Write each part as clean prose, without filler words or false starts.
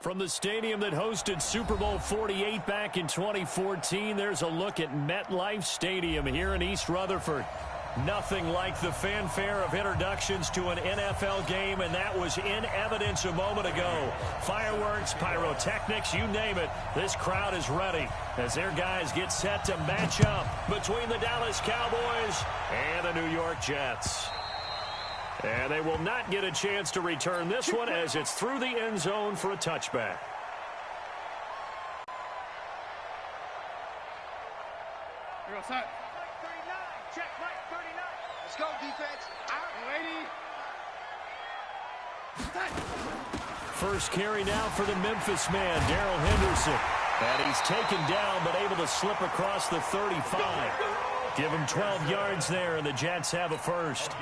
From the stadium that hosted Super Bowl 48 back in 2014, there's a look at MetLife Stadium here in East Rutherford. Nothing like the fanfare of introductions to an NFL game, and that was in evidence a moment ago. Fireworks, pyrotechnics, you name it. This crowd is ready as their guys get set to match up between the Dallas Cowboys and the New York Jets. And they will not get a chance to return this one as it's through the end zone for a touchback. You're all set. Mike 39. Check, Mike 39. Let's go, defense. Out, lady. First carry now for the Memphis man, Darrell Henderson. And he's taken down but able to slip across the 35. Give him 12 yards there, and the Jets have a first.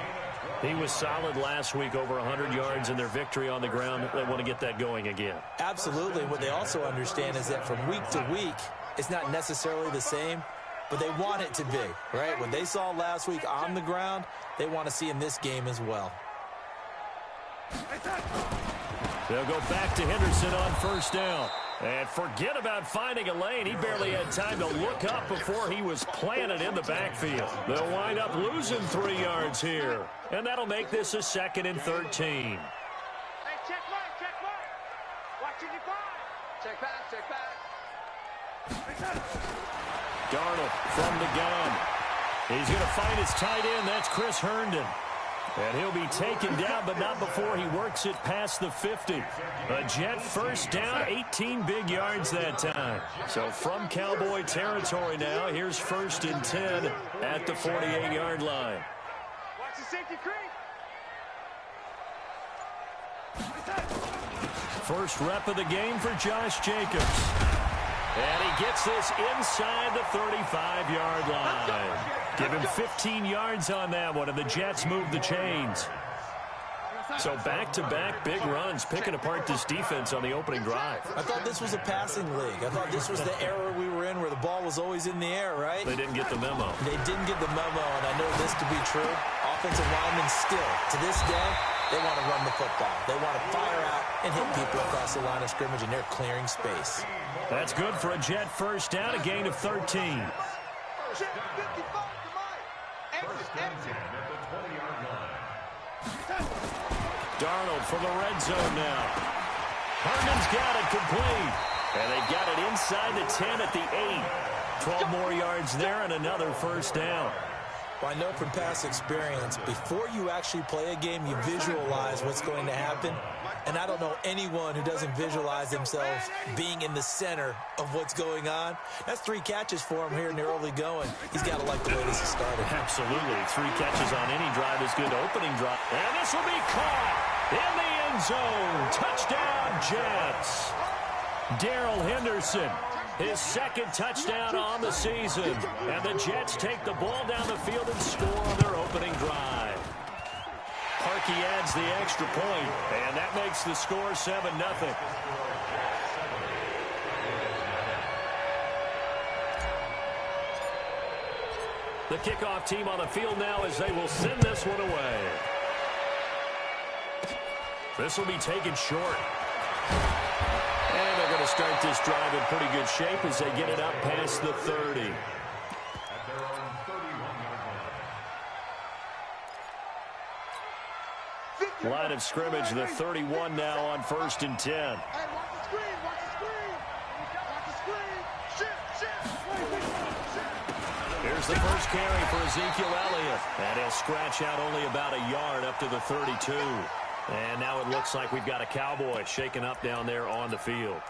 He was solid last week, over 100 yards in their victory on the ground. They want to get that going again. Absolutely. What they also understand is that from week to week, it's not necessarily the same, but they want it to be, right? What they saw last week on the ground, they want to see in this game as well. They'll go back to Henderson on first down. And forget about finding a lane. He barely had time to look up before he was planted in the backfield. They'll wind up losing 3 yards here. And that'll make this a 2nd and 13. Hey, check Mike, check Mike. Watching you five. Check back, check back. Darnold from the gun. He's going to find his tight end. That's Chris Herndon. And he'll be taken down, but not before he works it past the 50. A Jet first down, 18 big yards that time. So from Cowboy territory now, here's 1st and 10 at the 48-yard line. Watch the safety creep. First rep of the game for Josh Jacobs. And he gets this inside the 35-yard line. Give him 15 yards on that one, and the Jets move the chains. So back-to-back big runs, picking apart this defense on the opening drive. I thought this was a passing league. I thought this was the era we were in where the ball was always in the air, right? They didn't get the memo. They didn't get the memo, and I know this to be true. Offensive linemen still, to this day, they want to run the football. They want to fire out and hit people across the line of scrimmage, and they're clearing space. That's good for a Jet first down, a gain of 13. Darnold from the red zone now. Herndon's got it complete. And they've got it inside the 10 at the 8. 12 more yards there and another first down. Well, I know from past experience, before you actually play a game, you visualize what's going to happen. And I don't know anyone who doesn't visualize themselves being in the center of what's going on. That's 3 catches for him here in the early going. He's got to like the way this is started. Absolutely. 3 catches on any drive is good. Opening drive. And this will be caught in the end zone. Touchdown, Jets. Darrell Henderson, his 2nd touchdown on the season. And the Jets take the ball down the field and score on their opening drive. Parkey adds the extra point, and that makes the score 7-0. The kickoff team on the field now as they will send this one away. This will be taken short. And they're going to start this drive in pretty good shape as they get it up past the 30. Line of scrimmage, the 31 now on 1st and 10. Hey, watch the screen, watch the screen. Watch the screen. Shit. Here's the first carry for Ezekiel Elliott. And he'll scratch out only about a yard up to the 32. And now it looks like we've got a Cowboy shaken up down there on the field.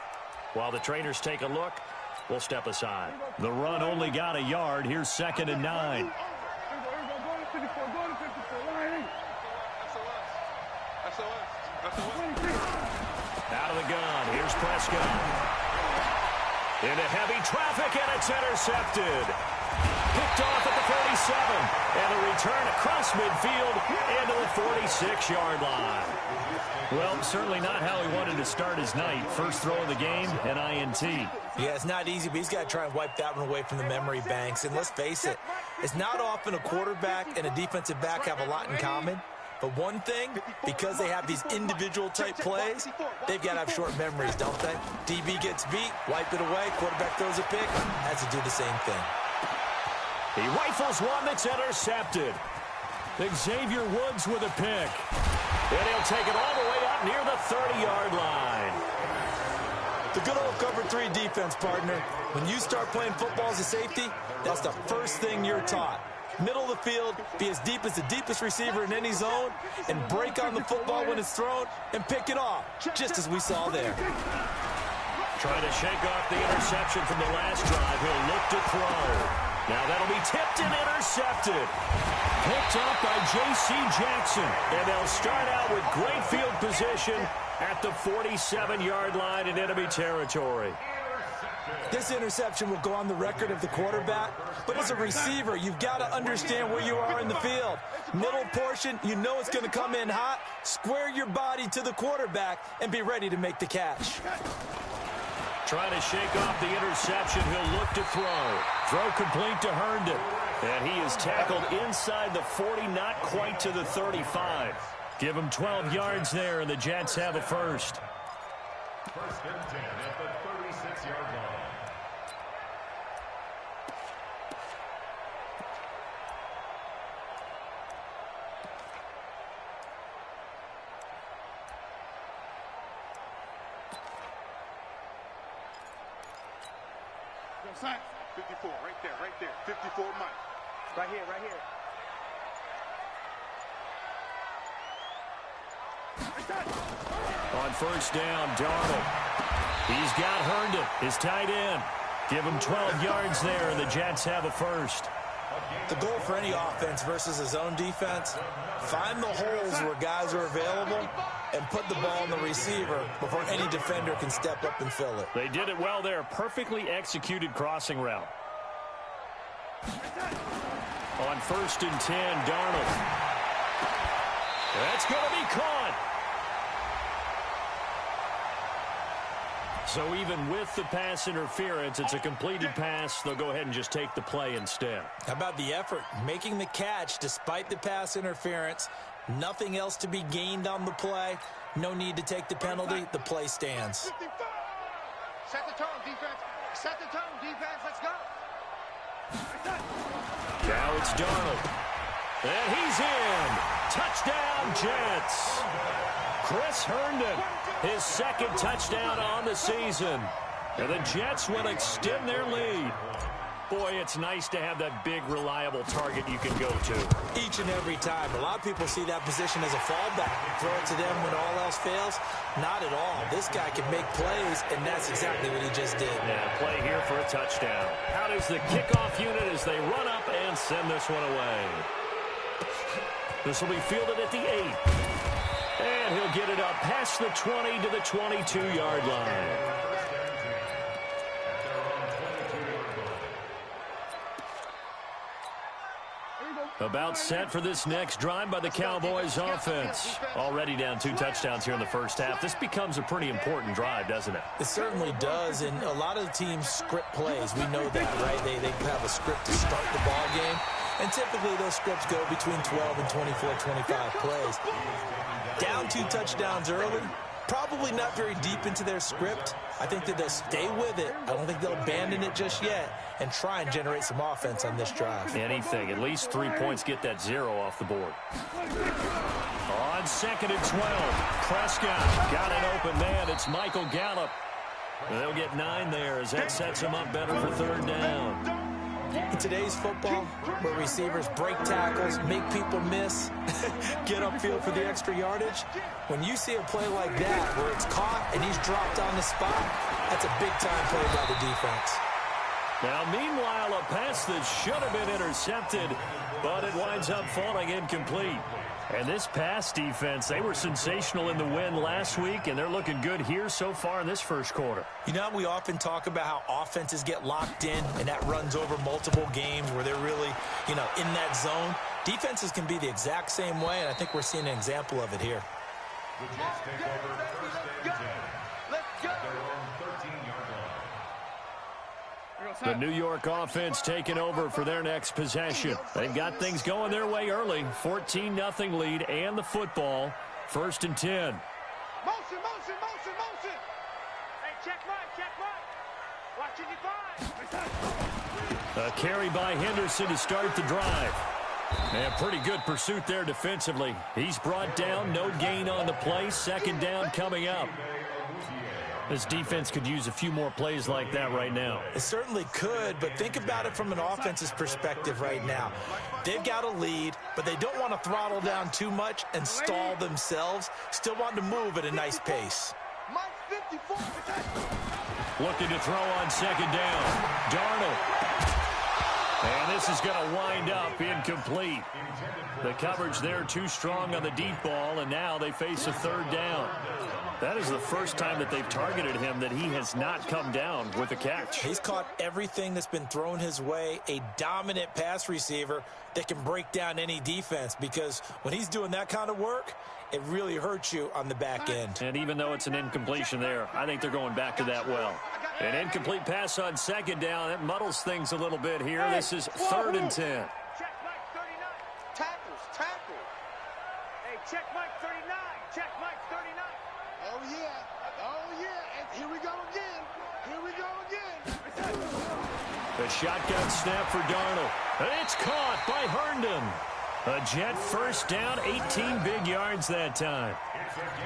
While the trainers take a look, we'll step aside. The run only got a yard. Here's 2nd and 9. Out of the gun, here's Prescott. Into heavy traffic, and it's intercepted. Picked off at the 47, and a return across midfield into the 46-yard line. Well, certainly not how he wanted to start his night. First throw of the game, an INT. Yeah, it's not easy, but he's got to try and wipe that one away from the memory banks. And let's face it, it's not often a quarterback and a defensive back have a lot in common. But one thing, because they have these individual type plays, they've got to have short memories, don't they? DB gets beat, wipe it away, quarterback throws a pick, has to do the same thing. He rifles one that's intercepted. Xavier Woods with a pick. And he'll take it all the way up near the 30-yard line. The good old cover 3 defense, partner. When you start playing football as a safety, that's the first thing you're taught. Middle of the field, be as deep as the deepest receiver in any zone, and break on the football when it's thrown and pick it off, just as we saw there. Trying to shake off the interception from the last drive. He'll look to throw. Now that'll be tipped and intercepted. Picked up by J.C. Jackson. And they'll start out with great field position at the 47-yard line in enemy territory. This interception will go on the record of the quarterback, but as a receiver, you've got to understand where you are in the field. Middle portion, you know it's going to come in hot. Square your body to the quarterback and be ready to make the catch. Trying to shake off the interception. He'll look to throw. Throw complete to Herndon. And he is tackled inside the 40, not quite to the 35. Give him 12 yards there, and the Jets have a first. First and 10 at the 36-yard line. Sign. 54, right there. 54 Mike. Right here. On first down, Darnold. He's got Herndon, his tight end. Give him 12 yards there, and the Jets have a first. The goal for any offense versus a zone defense, find the holes where guys are available and put the ball on the receiver before any defender can step up and fill it. They did it well there. Perfectly executed crossing route. On first and 10, Darnold. That's going to be caught. So even with the pass interference, it's a completed pass. They'll go ahead and just take the play instead. How about the effort? Making the catch despite the pass interference. Nothing else to be gained on the play. No need to take the penalty. The play stands. Set the tone, defense. Set the tone, defense. Let's go. Now it's Darnold. And he's in. Touchdown, Jets. Chris Herndon, his second touchdown on the season. And the Jets will extend their lead. Boy, it's nice to have that big, reliable target you can go to. Each and every time. A lot of people see that position as a fallback. Throw it to them when all else fails. Not at all. This guy can make plays, and that's exactly what he just did. Yeah, play here for a touchdown. How does the kickoff unit as they run up and send this one away? This will be fielded at the 8. And he'll get it up past the 20 to the 22-yard line. About set for this next drive by the Cowboys offense. Already down 2 touchdowns here in the first half. This becomes a pretty important drive, doesn't it? It certainly does, and a lot of the teams script plays. We know that, right? They have a script to start the ball game, and typically those scripts go between 12 and 24, 25 plays. Down 2 touchdowns early, probably not very deep into their script. I think that they'll stay with it. I don't think they'll abandon it just yet and try and generate some offense on this drive. Anything. At least 3 points, get that 0 off the board. On second and 12, Prescott got an open man. It's Michael Gallup. They'll get 9 there as that sets him up better for third down. In today's football, where receivers break tackles, make people miss, get upfield for the extra yardage, when you see a play like that where it's caught and he's dropped on the spot, that's a big-time play by the defense. Now, meanwhile, a pass that should have been intercepted, but it winds up falling incomplete. And this pass defense, they were sensational in the win last week, and they're looking good here so far in this first quarter. You know, we often talk about how offenses get locked in, and that runs over multiple games where they're really, in that zone. Defenses can be the exact same way, and I think we're seeing an example of it here. The Jets take over first and 10. Let's go. Their own 13-yard line. The New York offense taking over for their next possession. They've got things going their way early. 14-0 lead and the football. 1st and 10. Motion, motion, motion, motion. Hey, check right. Watching you 5. A carry by Henderson to start the drive. And pretty good pursuit there defensively. He's brought down, no gain on the play. 2nd down coming up. This defense could use a few more plays like that right now. It certainly could, but think about it from an offense's perspective right now. They've got a lead, but they don't want to throttle down too much and stall themselves. Still want to move at a nice pace. Looking to throw on 2nd down. Darnold. And this is going to wind up incomplete. The coverage there too strong on the deep ball, and now they face a 3rd down. That is the first time that they've targeted him that he has not come down with a catch. He's caught everything that's been thrown his way. A dominant pass receiver that can break down any defense, because when he's doing that kind of work, it really hurts you on the back end. And even though it's an incompletion there, I think they're going back to that well. An incomplete pass on 2nd down. That muddles things a little bit here. This is 3rd and 10. Check Mike 39. Tackle. Hey, check Mike 39. Check Mike 39. Oh, yeah. And here we go again. The shotgun snap for Darnold. And it's caught by Herndon. A Jet 1st down, 18 big yards that time.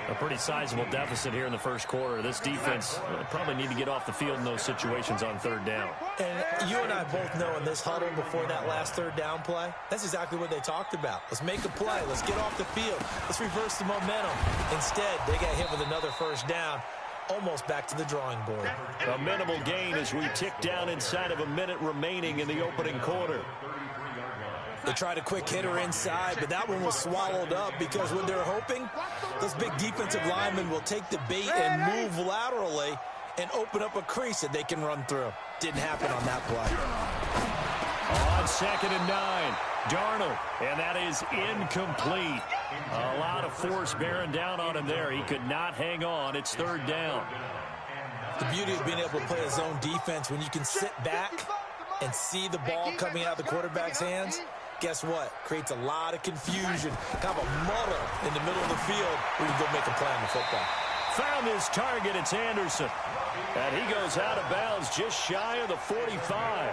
A pretty sizable deficit here in the 1st quarter. This defense probably need to get off the field in those situations on 3rd down. And you and I both know in this huddle before that last 3rd down play, that's exactly what they talked about. Let's make a play. Let's get off the field. Let's reverse the momentum. Instead, they got hit with another 1st down. Almost back to the drawing board. A minimal gain as we tick down inside of a minute remaining in the opening quarter. They tried a quick hitter inside, but that one was swallowed up because when they're hoping, those big defensive linemen will take the bait and move laterally and open up a crease that they can run through. Didn't happen on that play. On 2nd and 9, Darnold, and that is incomplete. A lot of force bearing down on him there. He could not hang on. It's 3rd down. The beauty of being able to play a zone defense when you can sit back and see the ball coming out of the quarterback's hands. Guess what? Creates a lot of confusion, kind of a muddle in the middle of the field where you can go make a play on the football. Found his target. It's Anderson. And he goes out of bounds just shy of the 45.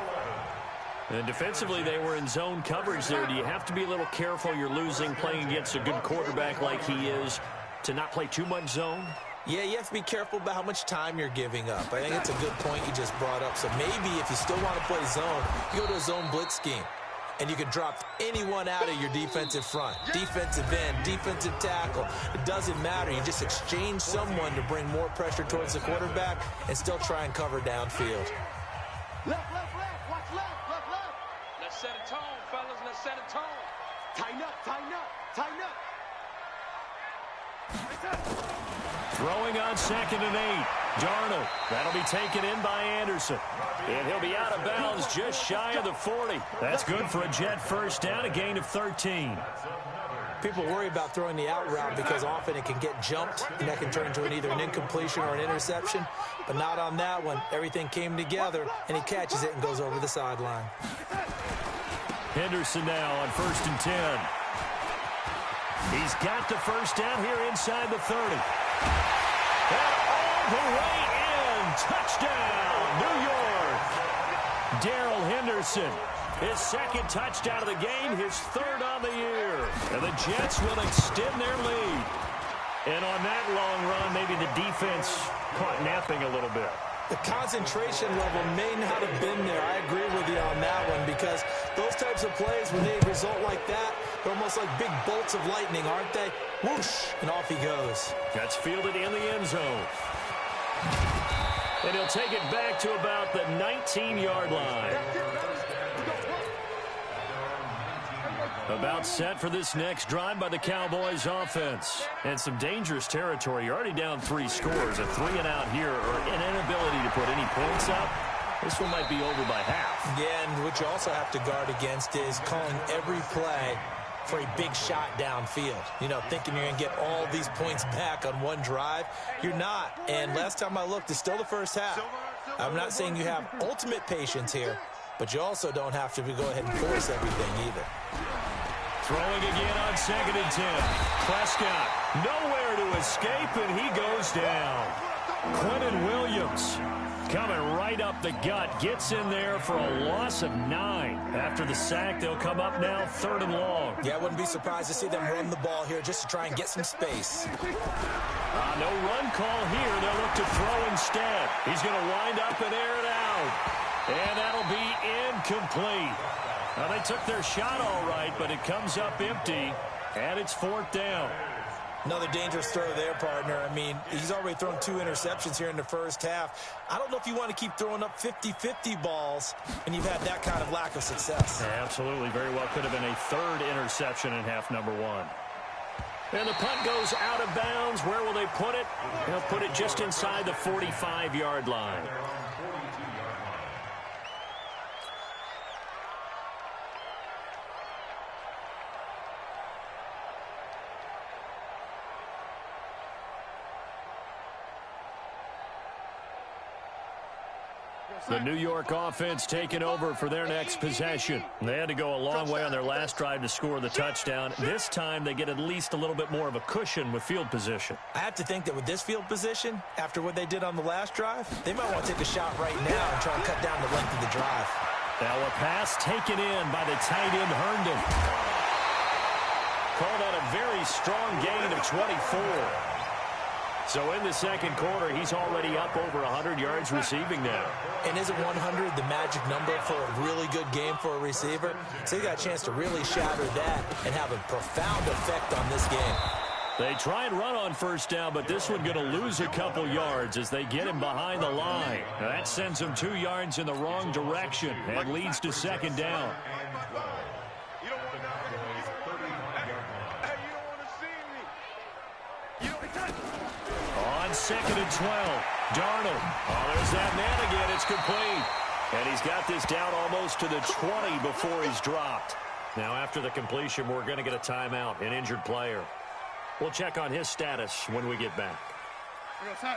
And defensively, they were in zone coverage there. Do you have to be a little careful? You're losing playing against a good quarterback like he is to not play too much zone? Yeah, you have to be careful about how much time you're giving up. I think it's a good point you just brought up. So maybe if you still want to play zone, you go to a zone blitz scheme. And you can drop anyone out of your defensive front. Defensive end, defensive tackle. It doesn't matter. You just exchange someone to bring more pressure towards the quarterback and still try and cover downfield. Left. Watch left. Let's set a tone, fellas. Let's set a tone. Tighten up. Throwing on 2nd and 8. Darnold. That'll be taken in by Anderson. And he'll be out of bounds just shy of the 40. That's good for a Jet 1st down, a gain of 13. People worry about throwing the out route because often it can get jumped, and that can turn into either an incompletion or an interception. But not on that one. Everything came together, and he catches it and goes over the sideline. Henderson now on 1st and 10. He's got the 1st down here inside the 30. And all the way in. Touchdown, New York. Darrell Henderson, his 2nd touchdown of the game, his 3rd on the year. And the Jets will extend their lead. And on that long run, maybe the defense caught napping a little bit. The concentration level may not have been there. I agree with you on that one because those types of plays, when they result like that, they're almost like big bolts of lightning, aren't they? Whoosh, and off he goes. That's fielded in the end zone. And he'll take it back to about the 19-yard line. About set for this next drive by the Cowboys offense. And some dangerous territory. You're already down 3 scores. A 3-and-out here or an inability to put any points up. This one might be over by half. Yeah, and what you also have to guard against is calling every play for a big shot downfield. You know, thinking you're going to get all these points back on one drive. You're not. And last time I looked, it's still the first half. I'm not saying you have ultimate patience here, but you also don't have to go ahead and force everything either. Throwing again on 2nd and 10. Prescott nowhere to escape, and he goes down. Quentin Williams coming right up the gut, gets in there for a loss of 9. After the sack, they'll come up now 3rd and long. Yeah, I wouldn't be surprised to see them run the ball here just to try and get some space. No run call here. They'll look to throw instead. He's going to wind up and air it out. And that'll be incomplete. Now, they took their shot all right, but it comes up empty, and it's 4th down. Another dangerous throw there, partner. I mean, he's already thrown 2 interceptions here in the first half. I don't know if you want to keep throwing up 50-50 balls, and you've had that kind of lack of success. Yeah, absolutely. Very well could have been a 3rd interception in half number 1. And the punt goes out of bounds. Where will they put it? They'll put it just inside the 45-yard line. The New York offense taking over for their next possession. They had to go a long way on their last drive to score the touchdown. This time they get at least a little bit more of a cushion with field position. I have to think that with this field position, after what they did on the last drive, they might want to take a shot right now and try and cut down the length of the drive. Now a pass taken in by the tight end Herndon. Called out a very strong gain of 24. So in the second quarter, he's already up over 100 yards receiving now. And isn't 100 the magic number for a really good game for a receiver? So he got a chance to really shatter that and have a profound effect on this game. They try and run on first down, but this one going to lose a couple yards as they get him behind the line. Now that sends him 2 yards in the wrong direction and leads to second down. On 2nd and 12, Darnold. Oh, there's that man again. It's complete. And he's got this down almost to the 20 before he's dropped. Now, after the completion, we're going to get a timeout, an injured player. We'll check on his status when we get back.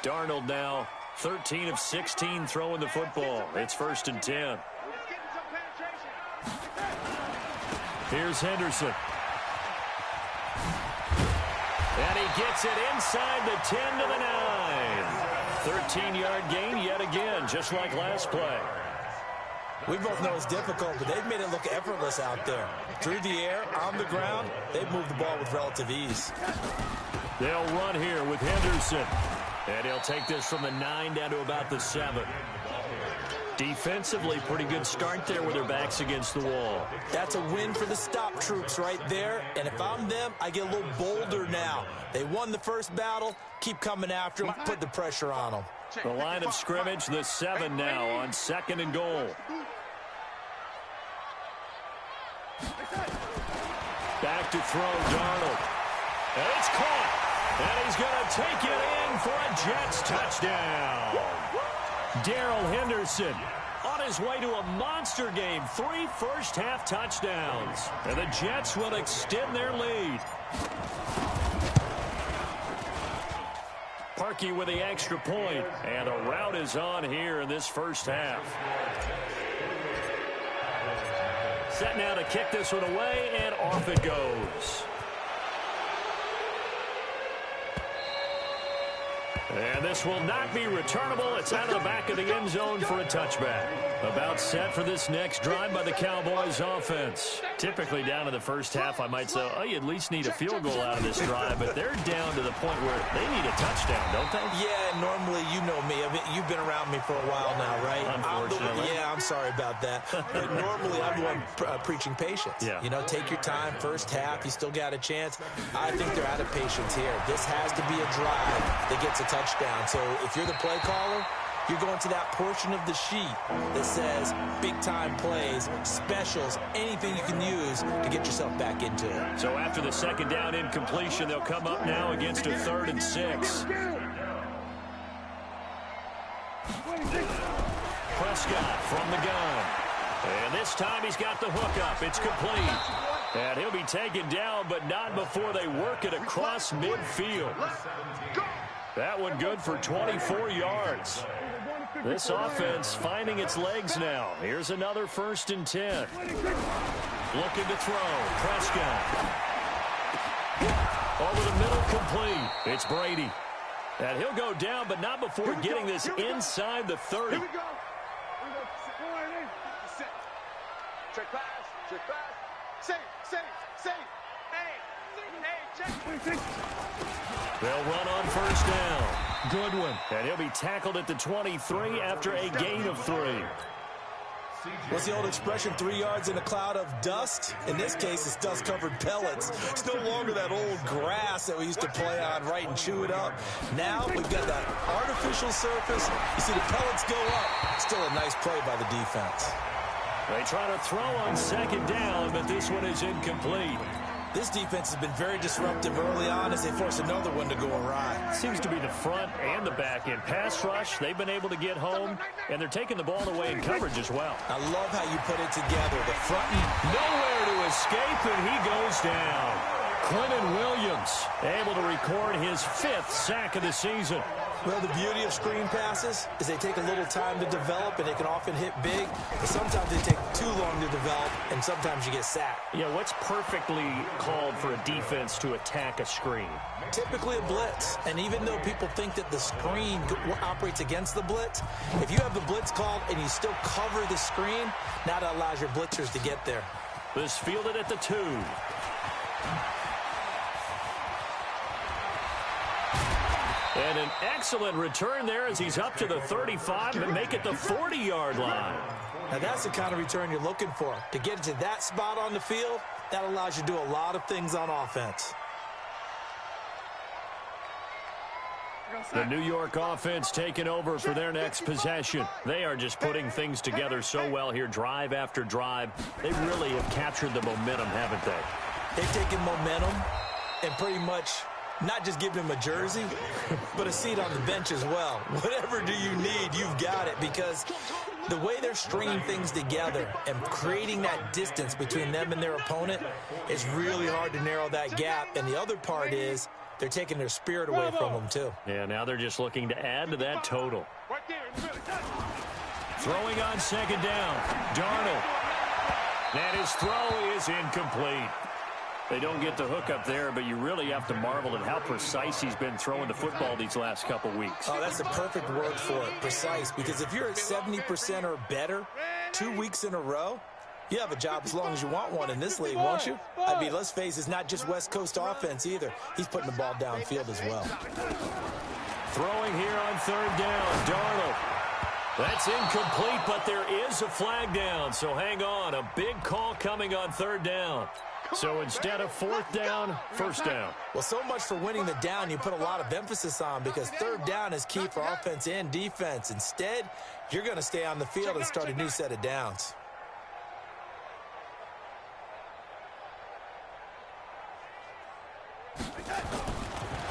Darnold now 13 of 16 throwing the football. It's 1st and 10. Here's Henderson. And he gets it inside the 10 to the 9. 13-yard gain yet again, just like last play. We both know it's difficult, but they've made it look effortless out there. Through the air, on the ground, they've moved the ball with relative ease. They'll run here with Henderson. And he'll take this from the 9 down to about the 7. Defensively, pretty good start there with their backs against the wall. That's a win for the stop troops right there. And if I'm them, I get a little bolder now. They won the first battle. Keep coming after them. Put the pressure on them. The line of scrimmage, the 7 now on 2nd and goal. Back to throw, Darnold. And it's caught. And he's going to take it in for a Jets touchdown. Darrell Henderson on his way to a monster game. 3 first-half touchdowns. And the Jets will extend their lead. Parkey with the extra point. And the route is on here in this first half. Set now to kick this one away, and off it goes. And this will not be returnable. It's out of the back of the end zone for a touchback. About set for this next drive by the Cowboys offense. Typically down in the first half, I might say, oh, you at least need a field goal out of this drive. But they're down to the point where they need a touchdown, don't they? Yeah, normally, you know me. I mean, you've been around me for a while now, right? Unfortunately. I'm sorry about that. But normally, I'm the one preaching patience. Yeah. You know, take your time. First half, you still got a chance. I think they're out of patience here. This has to be a drive that gets a touchdown. So if you're the play caller, you're going to that portion of the sheet that says big-time plays, specials, anything you can use to get yourself back into it. So after the second down incompletion, they'll come up now against a 3rd and 6. Prescott from the gun. And this time he's got the hook up. It's complete. And he'll be taken down, but not before they work it across midfield. That one good for 24 yards. This offense finding its legs now. Here's another 1st and 10. Looking to throw. Prescott. Over the middle, complete. It's Brady. And he'll go down, but not before getting this inside the 30. Here we go. Check pass. Check pass. Safe. Hey, check. They'll run on 1st down. Goodwin. And he'll be tackled at the 23 after a gain of 3. What's the old expression, 3 yards in a cloud of dust? In this case, it's dust-covered pellets. It's no longer that old grass that we used to play on, right, and chew it up. Now we've got that artificial surface. You see the pellets go up. Still a nice play by the defense. They try to throw on 2nd down, but this one is incomplete. This defense has been very disruptive early on as they force another one to go awry. Seems to be the front and the back end. Pass rush, they've been able to get home, and they're taking the ball away in coverage as well. I love how you put it together. The front and nowhere to escape, and he goes down. Quentin Williams able to record his 5th sack of the season. Well, the beauty of screen passes is they take a little time to develop, and they can often hit big, but sometimes they take too long to develop, and sometimes you get sacked. Yeah, what's perfectly called for a defense to attack a screen? Typically a blitz, and even though people think that the screen operates against the blitz, if you have the blitz called and you still cover the screen, now that allows your blitzers to get there. This fielded at the 2. And an excellent return there as he's up to the 35 and make it the 40-yard line. Now that's the kind of return you're looking for. To get it to that spot on the field, that allows you to do a lot of things on offense. The New York offense taking over for their next possession. They are just putting things together so well here, drive after drive. They really have captured the momentum, haven't they? They've taken momentum and pretty much not just give them a jersey, but a seat on the bench as well. Whatever do you need, you've got it, because the way they're stringing things together and creating that distance between them and their opponent is really hard to narrow that gap. And the other part is they're taking their spirit away from them, too. Yeah, now they're just looking to add to that total. Throwing on 2nd down. Darnold. And his throw is incomplete. They don't get the hook up there, but you really have to marvel at how precise he's been throwing the football these last couple weeks. Oh, that's the perfect word for it, precise, because if you're at 70% or better 2 weeks in a row, you have a job as long as you want one in this league, won't you? I mean, let's face it, it's not just West Coast offense either. He's putting the ball downfield as well. Throwing here on 3rd down, Darnold. That's incomplete, but there is a flag down, so hang on. A big call coming on 3rd down. So instead of 4th down, 1st down. Well, so much for winning the down you put a lot of emphasis on, because 3rd down is key for offense and defense. Instead, you're going to stay on the field and start a new set of downs.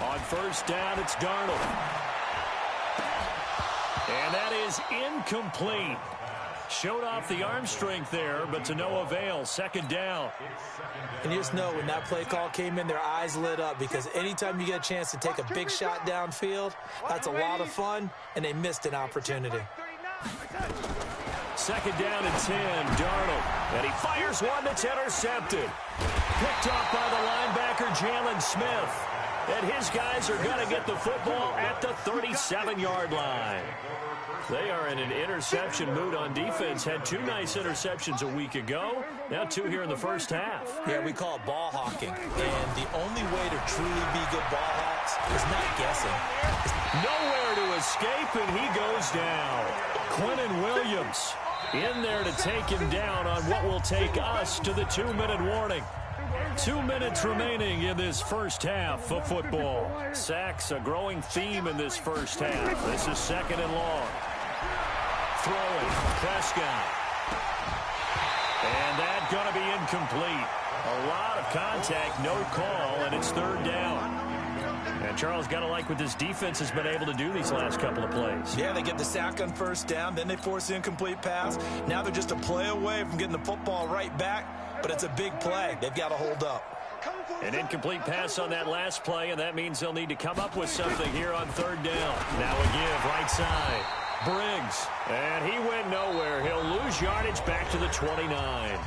On 1st down, it's Darnold. And that is incomplete. Showed off the arm strength there, but to no avail. 2nd down. And you just know when that play call came in, their eyes lit up, because anytime you get a chance to take a big shot downfield, that's a lot of fun, and they missed an opportunity. 2nd down and 10, Darnold. And he fires one that's intercepted. Picked off by the linebacker, Jalen Smith. And his guys are going to get the football at the 37-yard line. They are in an interception mood on defense. Had 2 nice interceptions a week ago. Now 2 here in the first half. Yeah, we call it ball hawking. And the only way to truly be good ball hawks is not guessing. Nowhere to escape, and he goes down. Quentin Williams in there to take him down on what will take us to the 2-minute warning. 2 minutes remaining in this first half of football. Sacks, a growing theme in this first half. This is 2nd and long. Throwing, Prescott. And that's going to be incomplete. A lot of contact, no call, and it's 3rd down. And Charles, got to like what this defense has been able to do these last couple of plays. Yeah, they get the sack on 1st down, then they force the incomplete pass. Now they're just a play away from getting the football right back, but it's a big play. They've got to hold up. An incomplete pass on that last play, and that means they'll need to come up with something here on 3rd down. Now a give, right side. Briggs. And he went nowhere. He'll lose yardage back to the 29.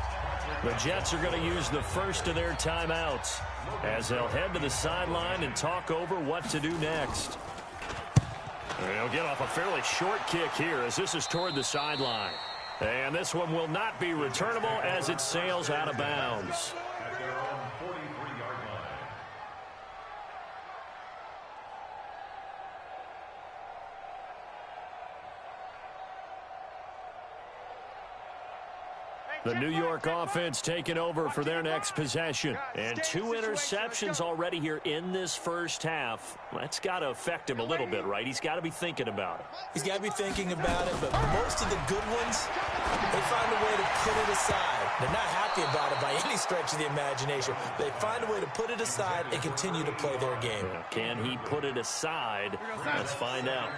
The Jets are going to use the first of their timeouts as they'll head to the sideline and talk over what to do next. They'll get off a fairly short kick here as this is toward the sideline. And this one will not be returnable as it sails out of bounds. At their own 43-yard line. The New York offense taking over for their next possession. And 2 interceptions already here in this first half. That's got to affect him a little bit, right? He's got to be thinking about it. He's got to be thinking about it, but most of the good ones, they find a way to put it aside. They're not happy about it by any stretch of the imagination. They find a way to put it aside and continue to play their game. Can he put it aside? Let's find out.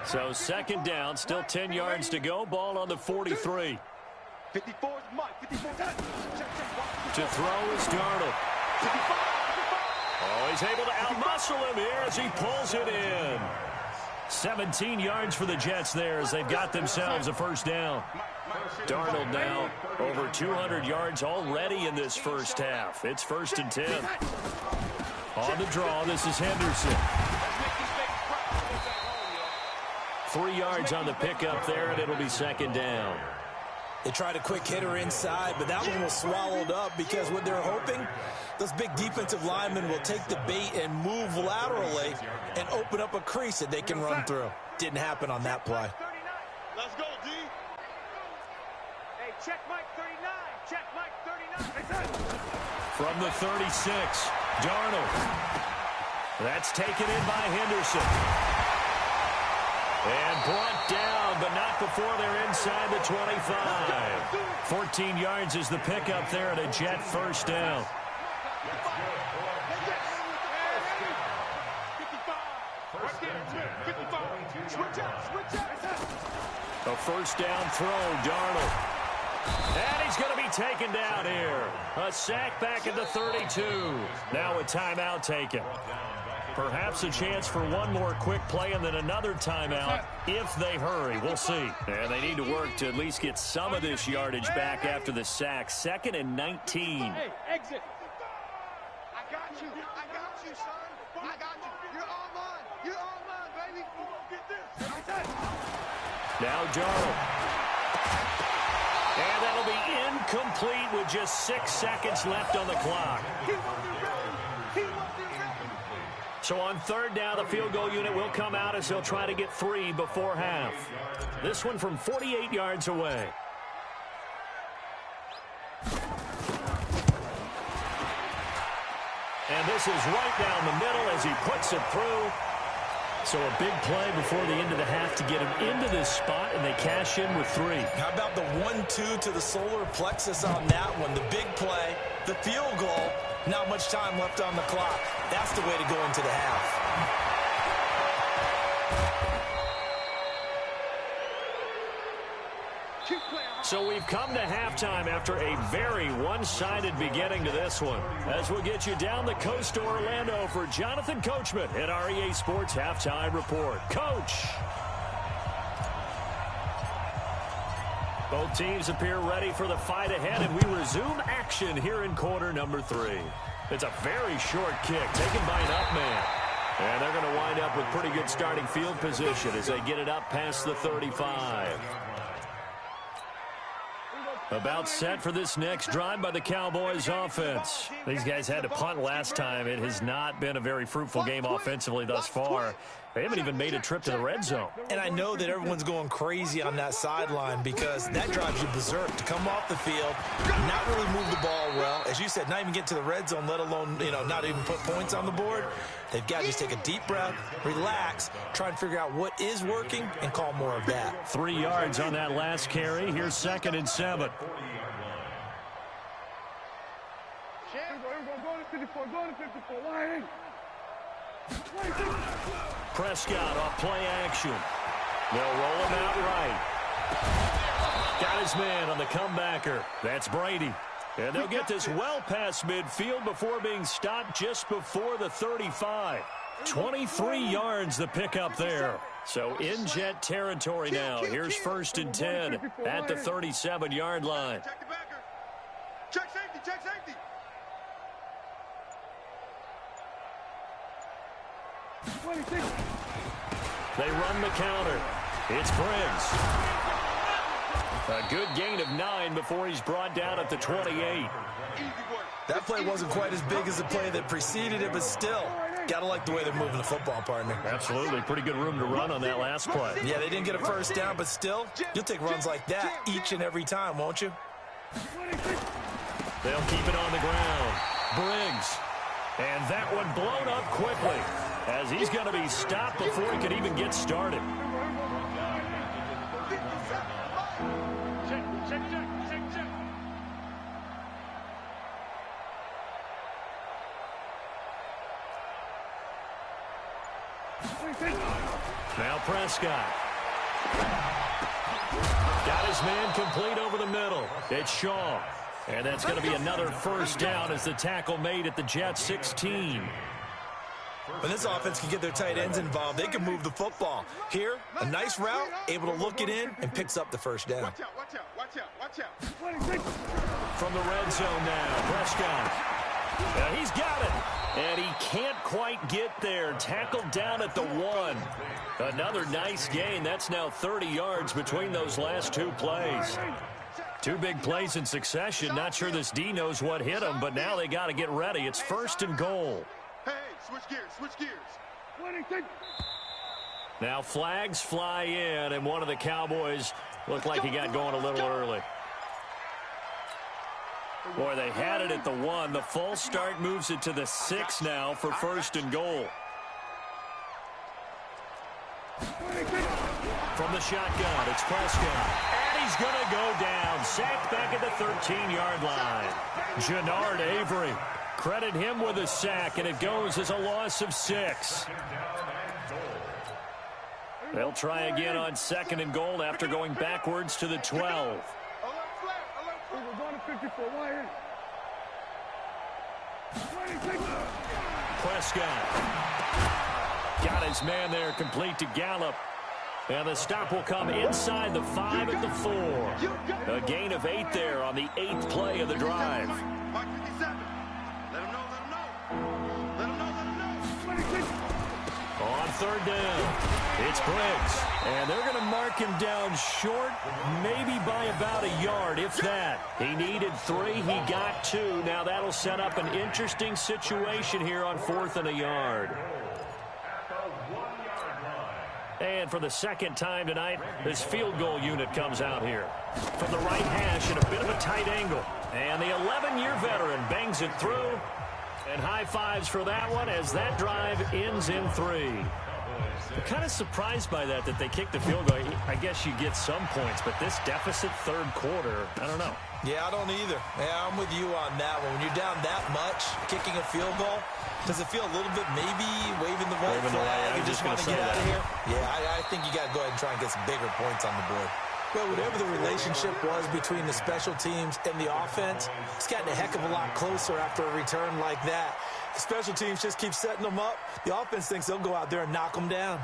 So second down, still 10 yards to go. Ball on the 43. 54 is Mike. 54. To throw is Darnold. Oh, he's able to outmuscle him here as he pulls it in. 17 yards for the Jets there as they've got themselves a first down. Darnold now over 200 yards already in this first half. It's 1st and 10. On the draw, this is Henderson. 3 yards on the pickup there, and it'll be second down. They tried a quick hitter inside, but that one was swallowed up because what they're hoping, those big defensive linemen will take the bait and move laterally and open up a crease that they can run through. Didn't happen on that play. Let's go, D. Hey, check Mike 39. Check Mike 39. From the 36, Darnold. That's taken in by Henderson. And brought down, but not before they're inside the 25. 14 yards is the pickup there at a Jet first down. A first down throw, Darnold. And he's going to be taken down here. A sack back at the 32. Now a timeout taken. Perhaps a chance for one more quick play and then another timeout if they hurry. We'll see. And they need to work to at least get some of this yardage back after the sack. 2nd and 19. Hey, exit. I got you, son. I got you. You're all mine. You're all mine, baby. Get this. Now Darnold. And that'll be incomplete with just 6 seconds left on the clock. So on third down, the field goal unit will come out as they'll try to get 3 before half. This one from 48 yards away. And this is right down the middle as he puts it through. So a big play before the end of the half to get him into this spot, and they cash in with 3. How about the 1-2 to the solar plexus on that one? The big play, the field goal, not much time left on the clock. That's the way to go into the half. So we've come to halftime after a very one-sided beginning to this one. As we'll get you down the coast to Orlando for Jonathan Coachman at our EA Sports Halftime Report. Coach! Both teams appear ready for the fight ahead, and we resume action here in quarter number 3. It's a very short kick taken by an up man. And they're going to wind up with pretty good starting field position as they get it up past the 35. About set for this next drive by the Cowboys offense. These guys had to punt last time. It has not been a very fruitful game offensively thus far. They haven't even made a trip to the red zone. And I know that everyone's going crazy on that sideline because that drives you berserk to come off the field, not really move the ball well. As you said, not even get to the red zone, let alone, not even put points on the board. They've got to just take a deep breath, relax, try and figure out what is working, and call more of that. 3 yards on that last carry. Here's 2nd and 7. Prescott off play action. They'll roll him out right. Got his man on the comebacker. That's Brady. And they'll get this well past midfield before being stopped just before the 35. 23 yards the pickup there. So in Jet territory now. Here's 1st and 10 at the 37-yard line. Check the backer. Check safety. Check safety. They run the counter. It's Briggs. A good gain of 9 before he's brought down at the 28. That play wasn't quite as big as the play that preceded it, but still, got to like the way they're moving the football, partner. Absolutely. Pretty good room to run on that last play. Yeah, they didn't get a first down, but still, you'll take runs like that each and every time, won't you? They'll keep it on the ground. Briggs. And that one blown up quickly as he's going to be stopped before he could even get started. Now Prescott. Got his man complete over the middle. It's Shaw. And that's going to be another first down as the tackle made at the Jets 16. When this offense can get their tight ends involved, they can move the football. Here, a nice route, able to look it in, and picks up the first down. Watch out, watch out, watch out, watch out. From the red zone now, Prescott. And he's got it. And he can't quite get there. Tackled down at the 1. Another nice gain. That's now 30 yards between those last 2 plays. 2 big plays in succession. Not sure this D knows what hit him, but now they got to get ready. It's 1st and goal. Hey, switch gears, switch gears. Now flags fly in, and one of the Cowboys looked like he got going a little early. Boy, they had it at the 1. The false start moves it to the 6 now for 1st and goal. From the shotgun, it's Prescott. And he's going to go down. Sacked back at the 13-yard line. Jannard Avery. Credit him with a sack, and it goes as a loss of 6. They'll try again on 2nd and goal after going backwards to the 12. Prescott got his man there, complete to Gallup. And the stop will come inside the 5 at the 4. A gain of 8 there on the 8th play of the drive. Let him know, let him know. Let him know, let him know. On 3rd down, it's Briggs. And they're going to mark him down short, maybe by about a yard, if that. He needed 3, he got 2. Now that'll set up an interesting situation here on 4th and a yard. And for the 2nd time tonight, this field goal unit comes out here. From the right hash in a bit of a tight angle. And the 11-year veteran bangs it through. And high fives for that one as that drive ends in 3. I'm kind of surprised by that they kicked the field goal. I guess you get some points, but this deficit 3rd quarter, I don't know. Yeah, I don't either. Yeah, I'm with you on that one. When you're down that much, kicking a field goal, does it feel a little bit maybe waving the white flag? You just want to get out of here? Yeah, I think you got to go ahead and try and get some bigger points on the board. Well, whatever the relationship was between the special teams and the offense, it's gotten a heck of a lot closer after a return like that. The special teams just keep setting them up. The offense thinks they'll go out there and knock them down.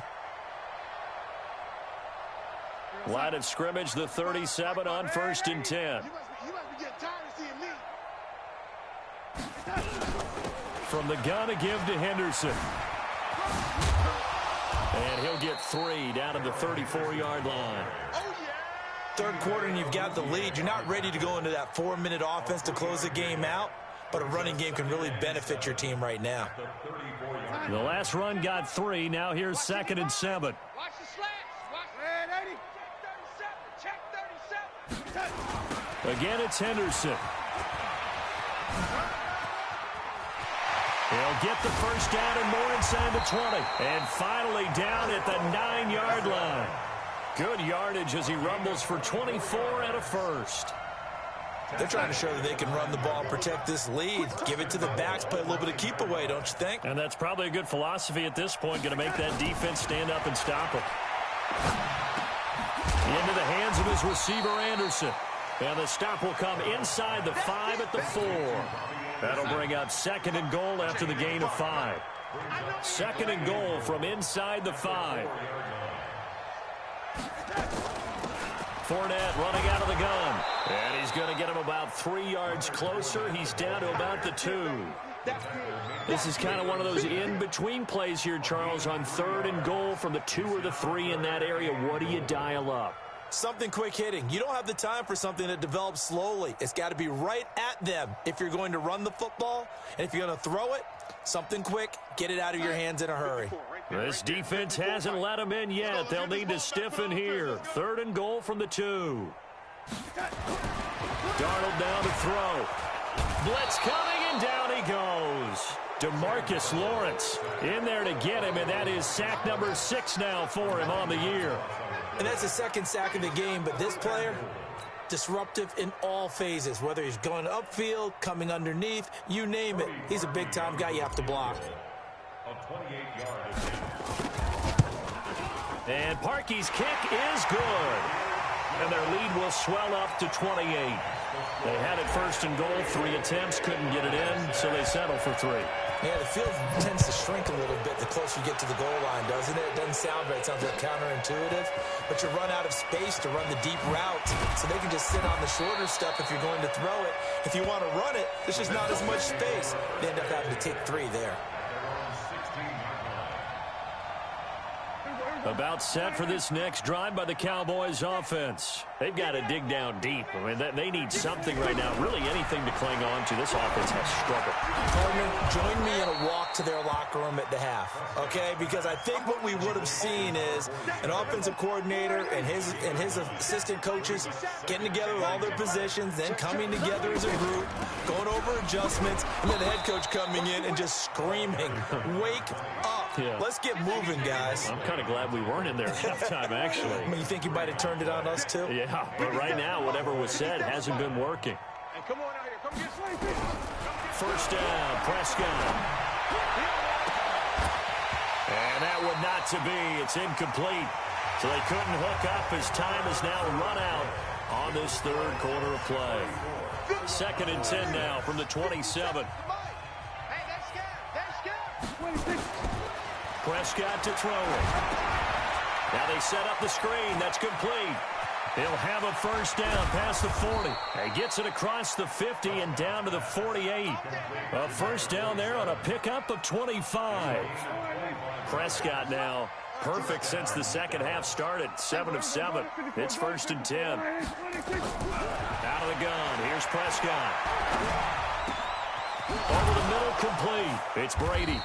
Line of scrimmage, the 37 on 1st and 10. You must be getting tired of seeing me. From the gun, a give to Henderson. And he'll get 3 down at the 34-yard line. Oh, yeah. 3rd quarter and you've got the lead. You're not ready to go into that 4-minute offense to close the game out, but a running game can really benefit your team right now. The last run got 3. Now here's 2nd and 7. Watch the slants. Watch Red 80. Check 37. Check 37. Again, it's Henderson. He'll get the first down and more inside the 20. And finally down at the 9-yard line. Good yardage as he rumbles for 24 and a first. They're trying to show that they can run the ball, protect this lead, give it to the backs, play a little bit of keep away, don't you think? And that's probably a good philosophy at this point, going to make that defense stand up and stop him. Into the hands of his receiver, Anderson. And the stop will come inside the 5 at the 4. That'll bring up 2nd and goal after the gain of 5. 2nd and goal from inside the 5. Fournette running out of the gun. And he's going to get him about 3 yards closer. He's down to about the 2. This is kind of one of those in-between plays here, Charles, on 3rd and goal from the 2 or the 3 in that area. What do you dial up? Something quick hitting. You don't have the time for something that develops slowly. It's got to be right at them if you're going to run the football. And if you're going to throw it, something quick, get it out of your hands in a hurry. This defense hasn't let them in yet. They'll need to stiffen here. 3rd and goal from the 2. Darnold down to throw. Blitz coming, and down he goes. DeMarcus Lawrence in there to get him, and that is sack number 6 now for him on the year. And that's the 2nd sack of the game, but this player, disruptive in all phases, whether he's going upfield, coming underneath, you name it. He's a big-time guy you have to block. And Parkey's kick is good. And their lead will swell up to 28. They had it 1st and goal, 3 attempts, couldn't get it in, so they settle for 3. Yeah, the field tends to shrink a little bit the closer you get to the goal line, doesn't it? It doesn't sound right. It sounds like counterintuitive. But you run out of space to run the deep route, so they can just sit on the shorter stuff if you're going to throw it. If you want to run it, there's just not as much space. They end up having to take 3 there. About set for this next drive by the Cowboys offense. They've got to dig down deep. I mean, they need something right now, really anything to cling on to. This offense has struggled. Partner, join me in a walk to their locker room at the half, okay? Because I think what we would have seen is an offensive coordinator and his assistant coaches getting together with all their positions, then coming together as a group, going over adjustments, and then the head coach coming in and just screaming, "Wake up. Yeah. Let's get moving, guys." I'm kind of glad we weren't in there at halftime, actually. I mean, you think you might have turned it on us, too? Yeah, but right now, whatever was said hasn't been working. Hey, come on out here. Come get 1st down, Prescott. And that one not to be. It's incomplete. So they couldn't hook up as time has now run out on this 3rd quarter of play. 2nd and 10 now from the 27. Hey, that's scared. Prescott to throw it. Now they set up the screen. That's complete. He'll have a 1st down past the 40. He gets it across the 50 and down to the 48. A 1st down there on a pickup of 25. Prescott now perfect since the 2nd half started. 7 of 7. It's 1st and 10. Out of the gun. Here's Prescott. Over the middle, complete. It's Brady.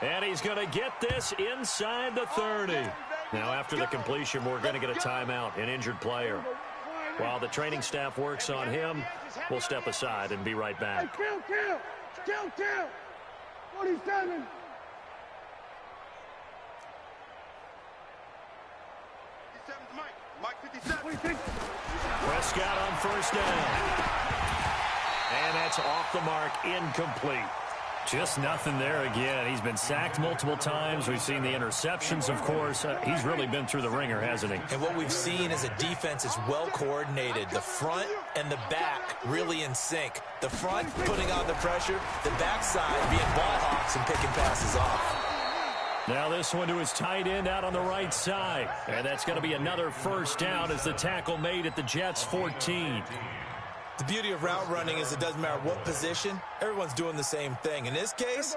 And he's going to get this inside the 30. Now, after the completion, we're going to get a timeout, an injured player. While the training staff works on him, we'll step aside and be right back. Kill. 47. Mike 57. Prescott on 1st down. And that's off the mark, incomplete. Just nothing there again. He's been sacked multiple times. We've seen the interceptions, of course. He's really been through the ringer, hasn't he? And what we've seen is a defense that's well coordinated. The front and the back really in sync. The front putting on the pressure, the backside being ball hawks and picking passes off. Now this one to his tight end out on the right side. And that's going to be another 1st down as the tackle made at the Jets' 14. The beauty of route running is it doesn't matter what position, everyone's doing the same thing. In this case,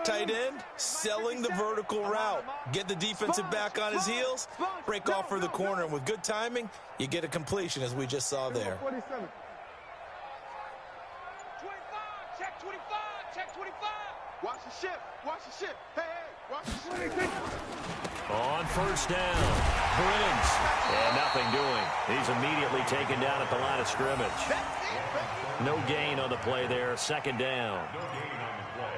tight end, selling the vertical route. Get the defensive back on his heels, break off for the corner, and with good timing, you get a completion as we just saw there. 47. 25, check 25, check 25. Watch the ship. Hey, watch the ship. On 1st down, Briggs. And nothing doing. He's immediately taken down at the line of scrimmage. No gain on the play there. 2nd down.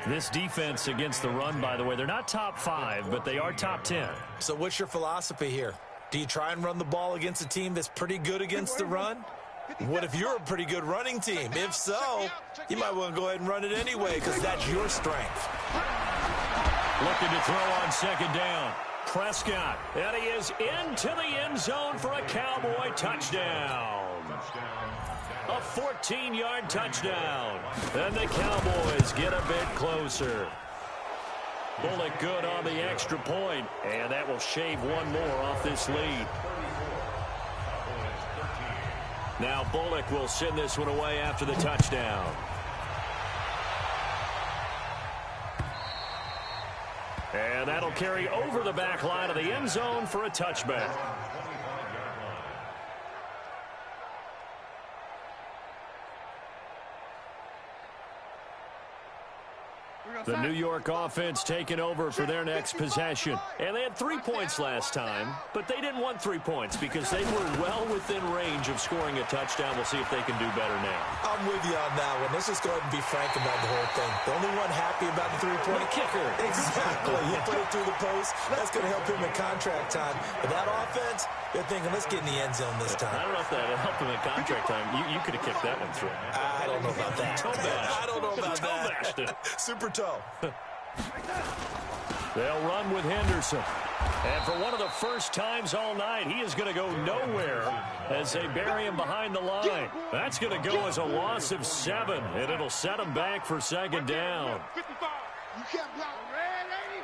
This defense against the run, by the way, they're not top 5, but they are top 10. So what's your philosophy here? Do you try and run the ball against a team that's pretty good against the run? What if you're a pretty good running team? If so, you might want to go ahead and run it anyway because that's your strength. Looking to throw on 2nd down. Prescott, and he is into the end zone for a Cowboy touchdown. A 14-yard touchdown. And the Cowboys get a bit closer. Bullock good on the extra point, and that will shave one more off this lead. Now Bullock will send this one away after the touchdown. And that'll carry over the back line of the end zone for a touchback. The New York offense taking over for their next possession. And they had 3 points last time, but they didn't want 3 points because they were well within range of scoring a touchdown. We'll see if they can do better now. I'm with you on that one. Let's just go ahead and be frank about the whole thing. The only one happy about the three-point kicker. Exactly. He put it through the post. That's going to help him in contract time. But that offense, they're thinking, let's get in the end zone this time. I don't know if that helped him in contract time. You could have kicked that one through. I don't know about that. I don't know about that. Super toe. They'll run with Henderson. And for one of the first times all night, he is going to go nowhere as they bury him behind the line. That's going to go as a loss of 7, and it'll set him back for second down. You can't block red, lady.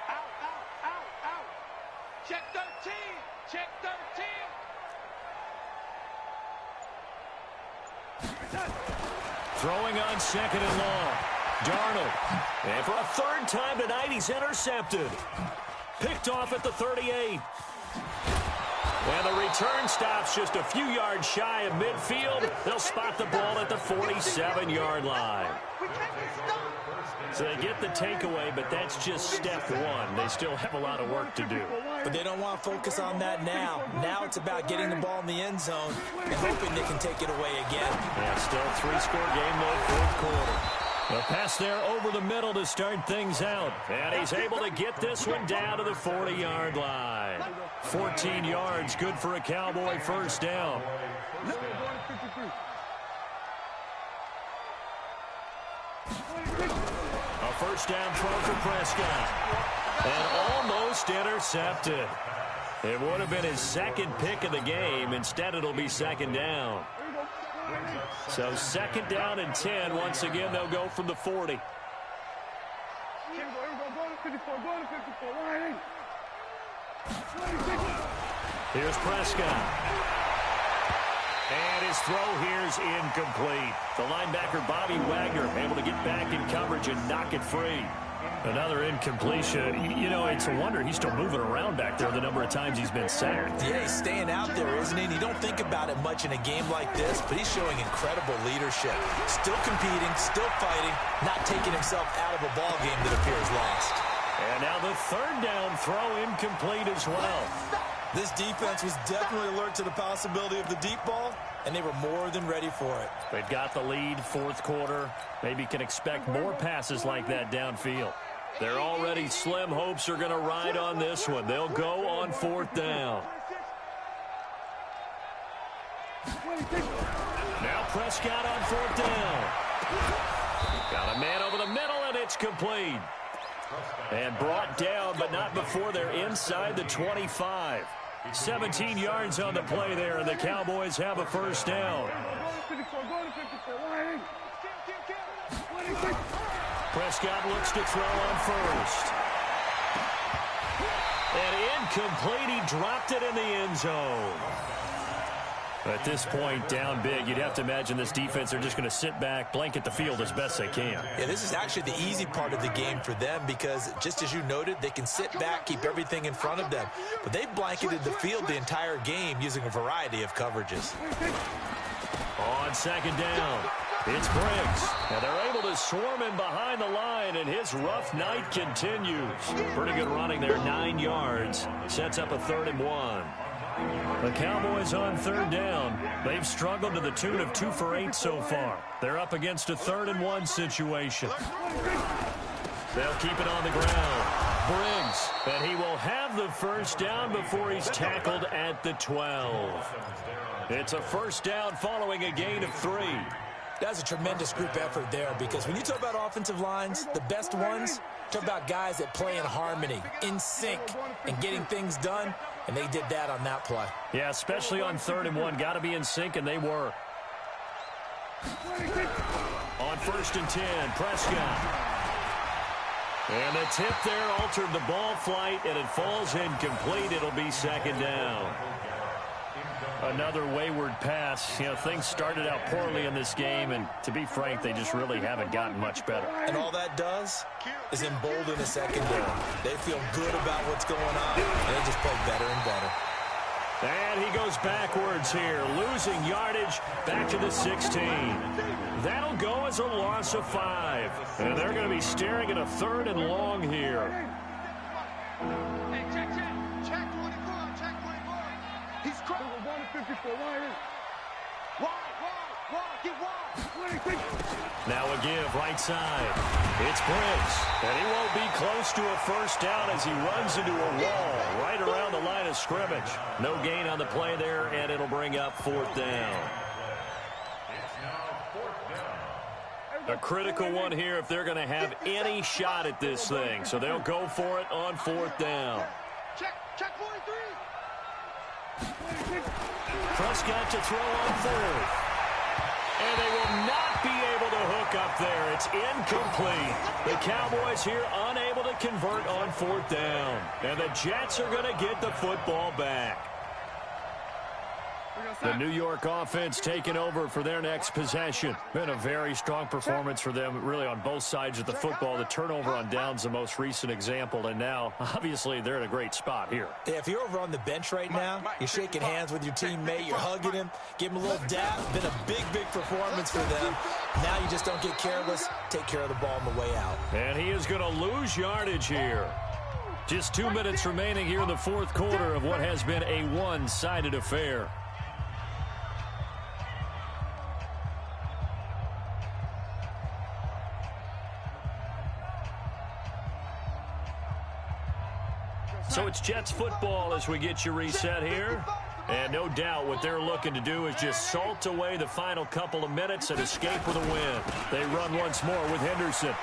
Out. Check 13. Check 13. Throwing on second and long. Darnold. And for a third time tonight, he's intercepted. Picked off at the 38. And the return stops just a few yards shy of midfield. They'll spot the ball at the 47-yard line. So they get the takeaway, but that's just step one. They still have a lot of work to do. But they don't want to focus on that now. Now it's about getting the ball in the end zone and hoping they can take it away again. Yeah, still 3-score game, though, fourth quarter. A pass there over the middle to start things out. And he's able to get this one down to the 40-yard line. 14 yards, good for a Cowboy first down. A first down throw for Prescott. And almost intercepted. It would have been his second pick of the game. Instead, it'll be second down. So second down and 10. Once again, they'll go from the 40. Here's Prescott. And his throw here is incomplete. The linebacker, Bobby Wagner, able to get back in coverage and knock it free. Another incompletion. You know, it's a wonder he's still moving around back there the number of times he's been sacked. Yeah, he's staying out there, isn't he? And you don't think about it much in a game like this, but he's showing incredible leadership. Still competing, still fighting, not taking himself out of a ball game that appears lost. And now the third down throw incomplete as well. This defense was definitely alert to the possibility of the deep ball, and they were more than ready for it. They've got the lead, fourth quarter. Maybe can expect more passes like that downfield. They're already slim hopes are going to ride on this one. They'll go on fourth down. Now Prescott on fourth down. Got a man over the middle, and it's complete. And brought down, but not before they're inside the 25. 17 yards on the play there, and the Cowboys have a first down. Prescott looks to throw on first. And incomplete. He dropped it in the end zone. At this point, down big, you'd have to imagine this defense, they're just going to sit back, blanket the field as best they can. Yeah, this is actually the easy part of the game for them because, just as you noted, they can sit back, keep everything in front of them. But they've blanketed the field the entire game using a variety of coverages. On second down, it's Briggs. And they're able to swarm him behind the line, and his rough night continues. Pretty good running there, 9 yards. Sets up a 3rd and 1. The Cowboys on third down. They've struggled to the tune of 2 for 8 so far. They're up against a 3rd and 1 situation. They'll keep it on the ground. Briggs, and he will have the first down before he's tackled at the 12. It's a first down following a gain of 3. That's a tremendous group effort there because when you talk about offensive lines, the best ones, talk about guys that play in harmony, in sync, and getting things done, and they did that on that play. Yeah, especially on 3rd and 1. Got to be in sync, and they were. On 1st and 10, Prescott. And the tip there altered the ball flight, and it falls incomplete. It'll be second down. Another wayward pass. You know, things started out poorly in this game, and to be frank, they just really haven't gotten much better. And all that does is embolden a secondary. They feel good about what's going on, and they just play better and better. And he goes backwards here, losing yardage back to the 16. That'll go as a loss of 5. And they're going to be staring at a 3rd and long here. Hey, check. Check 24. Check 24. He's crazy. 154. Wide. Get wide. Now a give right side. It's Briggs. And he won't be close to a first down as he runs into a wall right around the line of scrimmage. No gain on the play there, and it'll bring up 4th down. A critical one here if they're going to have any shot at this thing. So they'll go for it on 4th down. Check 43. Prescott to throw on 4th. And they will not be able to hook up there. It's incomplete. The Cowboys here unable to convert on 4th down. And the Jets are going to get the football back. The New York offense taking over for their next possession. Been a very strong performance for them, really, on both sides of the football. The turnover on downs, the most recent example, and now, obviously, they're in a great spot here. Yeah, if you're over on the bench right now, you're shaking hands with your teammate, you're hugging him, give him a little dap. Been a big performance for them. Now you just don't get careless, take care of the ball on the way out. And he is going to lose yardage here. Just 2 minutes remaining here in the 4th quarter of what has been a one-sided affair. So it's Jets football as we get you reset here. And no doubt what they're looking to do is just salt away the final couple of minutes and escape with a win. They run once more with Henderson.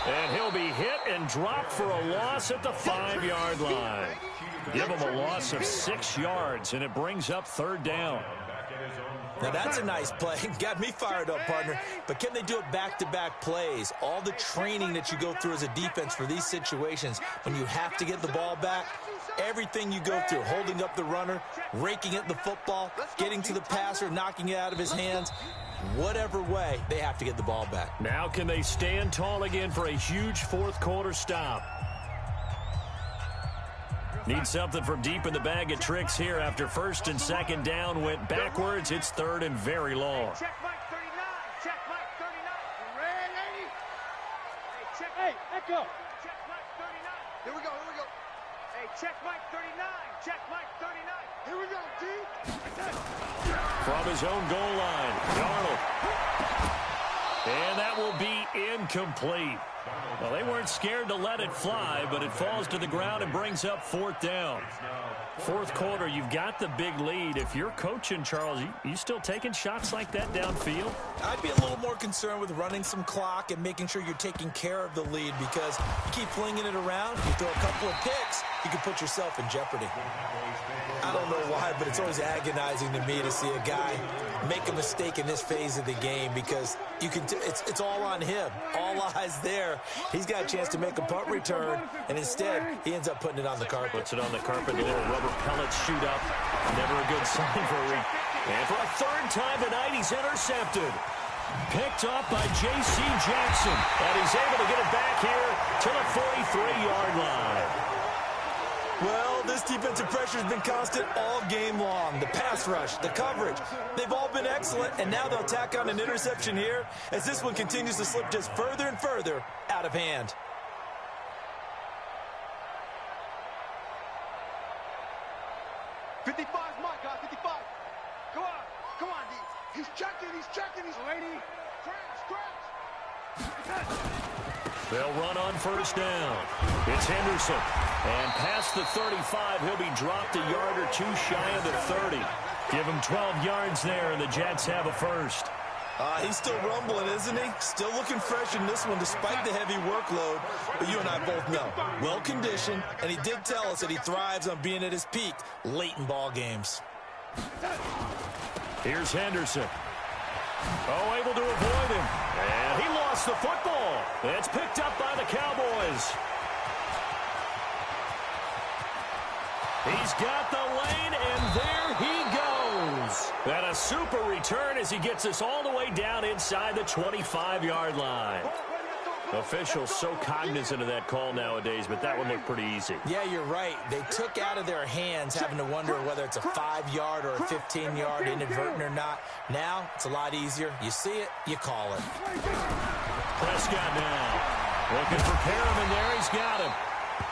And he'll be hit and dropped for a loss at the 5-yard line. Give him a loss of 6 yards, and it brings up 3rd down. Now that's a nice play. Got me fired up, partner. But can they do it back-to-back plays? All the training that you go through as a defense for these situations, when you have to get the ball back, everything you go through, holding up the runner, raking at the football, getting to the passer, knocking it out of his hands, whatever way, they have to get the ball back. Now can they stand tall again for a huge 4th quarter stop? Need something from deep in the bag of tricks here after 1st and 2nd down went backwards. It's 3rd and very long. Check Mike 39. Check Mike 39. Ready? Hey, echo. Check Mike 39. Here we go. Hey, check Mike 39. Check Mike 39. Here we go, D. From his own goal line, Darnold. And that will be incomplete. Well, they weren't scared to let it fly, but it falls to the ground and brings up 4th down. 4th quarter, you've got the big lead. If you're coaching, Charles, you still taking shots like that downfield? I'd be a little more concerned with running some clock and making sure you're taking care of the lead, because you keep flinging it around, you throw a couple of picks, you can put yourself in jeopardy. I don't know why, but it's always agonizing to me to see a guy make a mistake in this phase of the game, because you can it's all on him. All eyes there. He's got a chance to make a punt return, and instead he ends up putting it on the carpet. Puts it on the carpet. The little rubber pellets shoot up. Never a good sign for a week. And for a 3rd time tonight, he's intercepted. Picked up by J.C. Jackson. And he's able to get it back here to the 43-yard line. Well, this defensive pressure has been constant all game long. The pass rush, the coverage, they've all been excellent, and now they'll tack on an interception here as this one continues to slip just further and further out of hand. Mike, 55. Come on, D. He's checking, he's waiting. Crash. They'll run on 1st down. It's Henderson. And past the 35, he'll be dropped a yard or 2 shy of the 30. Give him 12 yards there, and the Jets have a 1st. He's still rumbling, isn't he? Still looking fresh in this one despite the heavy workload. But you and I both know, well-conditioned, and he did tell us that he thrives on being at his peak late in ball games. Here's Henderson. Oh, able to avoid him. And he lost the football. It's picked up by the Cowboys. He's got the lane, and there he goes. And a super return as he gets us all the way down inside the 25-yard line. Officials so cognizant of that call nowadays, but that one looked pretty easy. Yeah, you're right. They took out of their hands having to wonder whether it's a 5-yard or a 15-yard inadvertent or not. Now, it's a lot easier. You see it, you call it. Prescott now. Looking for Perriman there. He's got him.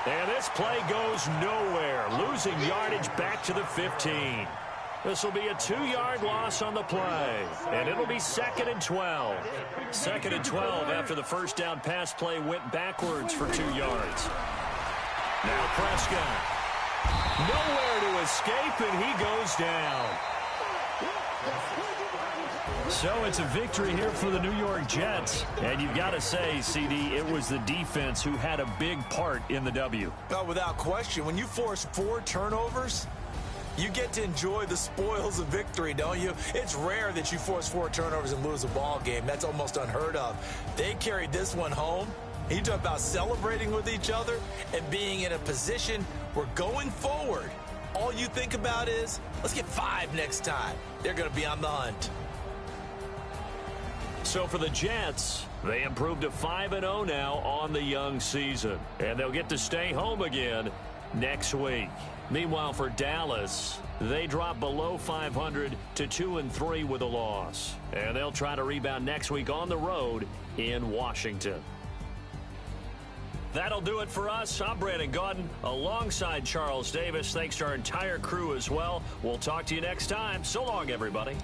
And this play goes nowhere. Losing yardage back to the 15. This will be a 2-yard loss on the play. And it'll be 2nd and 12. 2nd and 12 after the first down pass play went backwards for 2 yards. Now Prescott. Nowhere to escape, and he goes down. So it's a victory here for the New York Jets. And you've got to say, CD, it was the defense who had a big part in the W. Well, without question, when you force 4 turnovers, you get to enjoy the spoils of victory, don't you? It's rare that you force 4 turnovers and lose a ball game. That's almost unheard of. They carried this one home. You talk about celebrating with each other and being in a position where going forward, all you think about is, let's get 5 next time. They're going to be on the hunt. So for the Jets, they improved to 5-0 now on the young season. And they'll get to stay home again next week. Meanwhile, for Dallas, they drop below 500 to 2-3 with a loss. And they'll try to rebound next week on the road in Washington. That'll do it for us. I'm Brandon Gaudin alongside Charles Davis. Thanks to our entire crew as well. We'll talk to you next time. So long, everybody.